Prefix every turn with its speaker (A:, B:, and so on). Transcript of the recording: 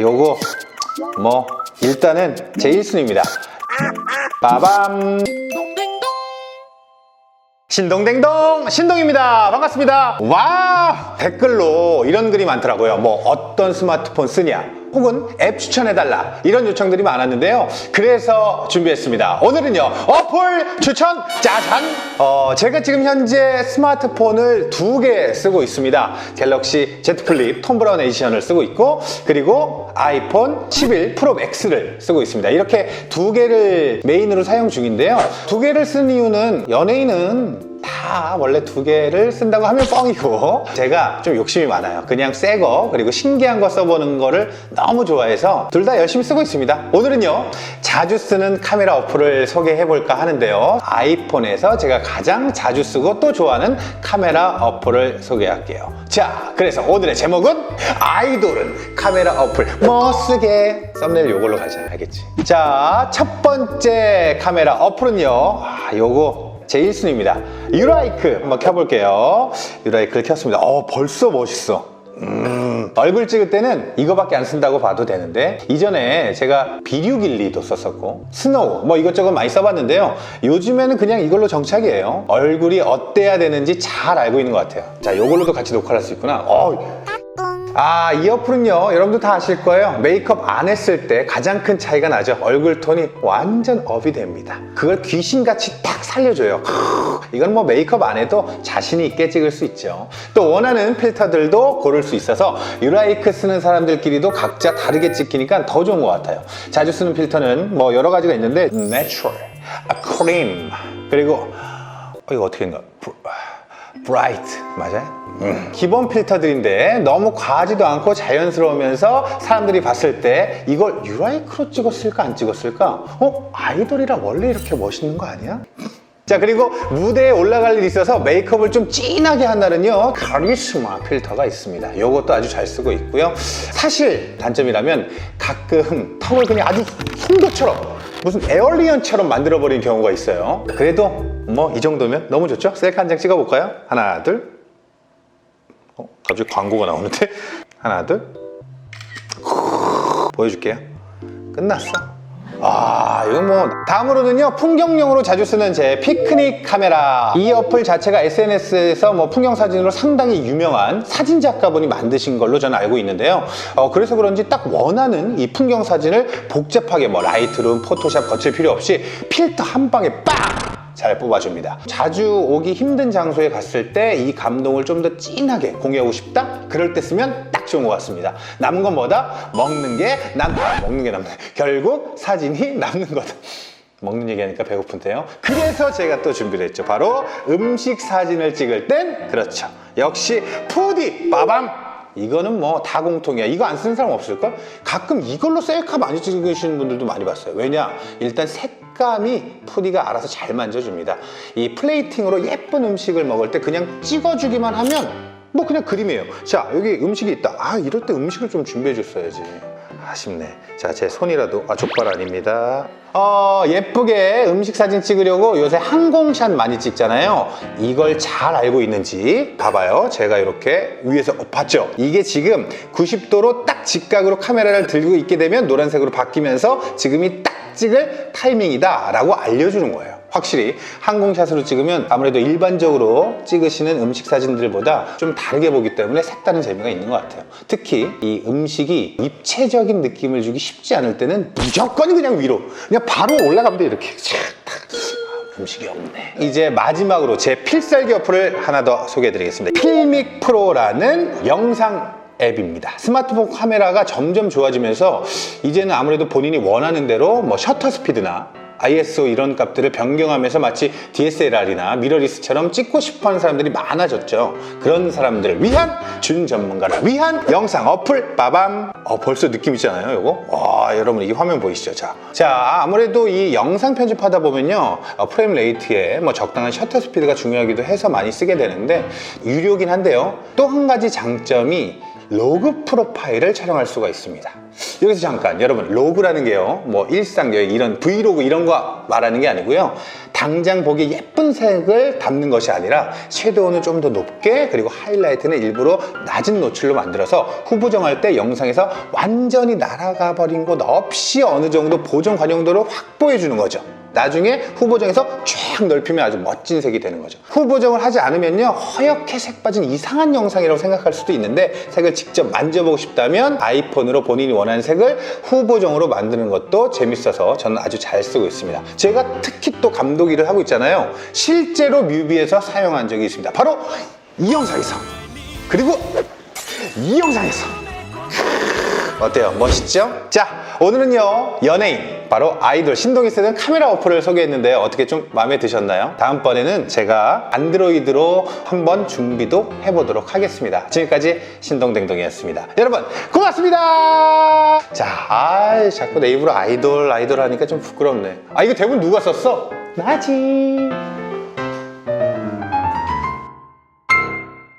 A: 요거 뭐 일단은 제 1순위입니다. 빠밤. 신동댕동 신동입니다. 반갑습니다. 와, 댓글로 이런 글이 많더라고요. 뭐 어떤 스마트폰 쓰냐, 혹은 앱 추천해달라, 이런 요청들이 많았는데요. 그래서 준비했습니다. 오늘은요, 어플 추천 짜잔! 제가 지금 현재 스마트폰을 2개 쓰고 있습니다. 갤럭시 Z 플립 톰 브라운 에디션을 쓰고 있고, 그리고 아이폰 11 프로 맥스를 쓰고 있습니다. 이렇게 2개를 메인으로 사용 중인데요. 2개를 쓴 이유는, 연예인은 다 원래 2개를 쓴다고 하면 뻥이고, 제가 좀 욕심이 많아요. 그냥 새 거, 그리고 신기한 거 써보는 거를 너무 좋아해서 둘 다 열심히 쓰고 있습니다. 오늘은요, 자주 쓰는 카메라 어플을 소개해볼까 하는데요. 아이폰에서 제가 가장 자주 쓰고 또 좋아하는 카메라 어플을 소개할게요. 자, 그래서 오늘의 제목은 아이돌은 카메라 어플 뭐 쓰게. 썸네일 요걸로 가자. 알겠지? 자, 첫 번째 카메라 어플은요, 요거 제 1순위입니다. 유라이크 한번 켜볼게요. 유라이크를 켰습니다. 벌써 멋있어. 얼굴 찍을 때는 이거밖에 안 쓴다고 봐도 되는데, 이전에 제가 비류길리도 썼었고 스노우 뭐 이것저것 많이 써봤는데요. 요즘에는 그냥 이걸로 정착이에요. 얼굴이 어때야 되는지 잘 알고 있는 것 같아요. 자, 요걸로도 같이 녹화를 할 수 있구나. 이 어플은요, 여러분도 다 아실 거예요. 메이크업 안 했을 때 가장 큰 차이가 나죠. 얼굴 톤이 완전 업이 됩니다. 그걸 귀신같이 딱 살려줘요. 이건 뭐 메이크업 안 해도 자신 있게 찍을 수 있죠. 또 원하는 필터들도 고를 수 있어서 유라이크 쓰는 사람들끼리도 각자 다르게 찍히니까 더 좋은 것 같아요. 자주 쓰는 필터는 뭐 여러 가지가 있는데, 내추럴, 크림, 그리고 이거 어떻게 했나? 브라이트 맞아요? 기본 필터들인데 너무 과하지도 않고 자연스러우면서 사람들이 봤을 때 이걸 유라이크로 찍었을까 안 찍었을까? 아이돌이라 원래 이렇게 멋있는 거 아니야? 자, 그리고 무대에 올라갈 일이 있어서 메이크업을 좀 진하게 한 날은요, 카리스마 필터가 있습니다. 이것도 아주 잘 쓰고 있고요. 사실 단점이라면 가끔 턱을 그냥 아주 송도처럼, 무슨 에얼리언처럼 만들어버리는 경우가 있어요. 그래도 뭐 이 정도면 너무 좋죠? 셀카 한 장 찍어볼까요? 하나, 둘. 갑자기 광고가 나오는데? 하나, 둘. 보여줄게요. 끝났어. 이거 뭐. 다음으로는요, 풍경용으로 자주 쓰는 제 피크닉 카메라. 이 어플 자체가 SNS에서 뭐 풍경 사진으로 상당히 유명한 사진 작가분이 만드신 걸로 저는 알고 있는데요. 그래서 그런지 딱 원하는 이 풍경 사진을 복잡하게 뭐 라이트룸, 포토샵 거칠 필요 없이 필터 한 방에 빵! 잘 뽑아줍니다. 자주 오기 힘든 장소에 갔을 때 이 감동을 좀 더 진하게 공유하고 싶다? 그럴 때 쓰면 딱 좋은 것 같습니다. 남은 건 뭐다? 먹는 게 남다. 먹는 게 남다. 결국 사진이 남는 거다. 먹는 얘기하니까 배고픈데요. 그래서 제가 또 준비를 했죠. 바로 음식 사진을 찍을 땐, 그렇죠, 역시 푸디 빠밤. 이거는 뭐 다 공통이야. 이거 안 쓰는 사람 없을걸? 가끔 이걸로 셀카 많이 찍으시는 분들도 많이 봤어요. 왜냐? 일단 색감이 푸디가 알아서 잘 만져줍니다. 이 플레이팅으로 예쁜 음식을 먹을 때 그냥 찍어주기만 하면 뭐 그냥 그림이에요. 자, 여기 음식이 있다. 이럴 때 음식을 좀 준비해 줬어야지. 아쉽네. 자, 제 손이라도, 족발 아닙니다. 예쁘게 음식 사진 찍으려고 요새 항공샷 많이 찍잖아요. 이걸 잘 알고 있는지 봐봐요. 제가 이렇게 위에서 봤죠? 이게 지금 90도로 딱 직각으로 카메라를 들고 있게 되면 노란색으로 바뀌면서 지금이 딱 찍을 타이밍이다 라고 알려주는 거예요. 확실히 항공샷으로 찍으면 아무래도 일반적으로 찍으시는 음식 사진들보다 좀 다르게 보기 때문에 색다른 재미가 있는 것 같아요. 특히 이 음식이 입체적인 느낌을 주기 쉽지 않을 때는 무조건 그냥 위로, 그냥 바로 올라가면 돼. 이렇게 음식이 없네. 이제 마지막으로 제 필살기 어플을 하나 더 소개해 드리겠습니다. 필믹 프로라는 영상 앱입니다. 스마트폰 카메라가 점점 좋아지면서 이제는 아무래도 본인이 원하는 대로 뭐 셔터 스피드나 ISO 이런 값들을 변경하면서 마치 DSLR이나 미러리스처럼 찍고 싶어하는 사람들이 많아졌죠. 그런 사람들을 위한 준전문가를 위한 영상 어플 빠밤. 벌써 느낌 있잖아요, 요거. 여러분 이 화면 보이시죠? 자, 아무래도 이 영상 편집하다 보면요, 프레임 레이트에 뭐 적당한 셔터 스피드가 중요하기도 해서 많이 쓰게 되는데, 유료긴 한데요, 또 한 가지 장점이 로그 프로파일을 촬영할 수가 있습니다. 여기서 잠깐, 여러분, 로그라는 게요, 뭐 일상 여행 이런 브이로그 이런 거 말하는 게 아니고요, 당장 보기에 예쁜 색을 담는 것이 아니라 섀도우는 좀 더 높게, 그리고 하이라이트는 일부러 낮은 노출로 만들어서 후보 정할 때 영상에서 완전히 날아가 버린 것 없이 어느 정도 보정 관용도를 확보해 주는 거죠. 나중에 후보정에서 쫙 넓히면 아주 멋진 색이 되는 거죠. 후보정을 하지 않으면요, 허옇게 색 빠진 이상한 영상이라고 생각할 수도 있는데, 색을 직접 만져보고 싶다면 아이폰으로 본인이 원하는 색을 후보정으로 만드는 것도 재밌어서 저는 아주 잘 쓰고 있습니다. 제가 특히 또 감독 일을 하고 있잖아요. 실제로 뮤비에서 사용한 적이 있습니다. 바로 이 영상에서, 그리고 이 영상에서. 어때요? 멋있죠? 자, 오늘은요, 연예인, 바로 아이돌 신동이 쓰는 카메라 어플을 소개했는데요. 어떻게 좀 마음에 드셨나요? 다음번에는 제가 안드로이드로 한번 준비도 해보도록 하겠습니다. 지금까지 신동댕동이었습니다. 여러분, 고맙습니다! 자, 자꾸 내 입으로 아이돌 하니까 좀 부끄럽네. 이거 대본 누가 썼어? 나지.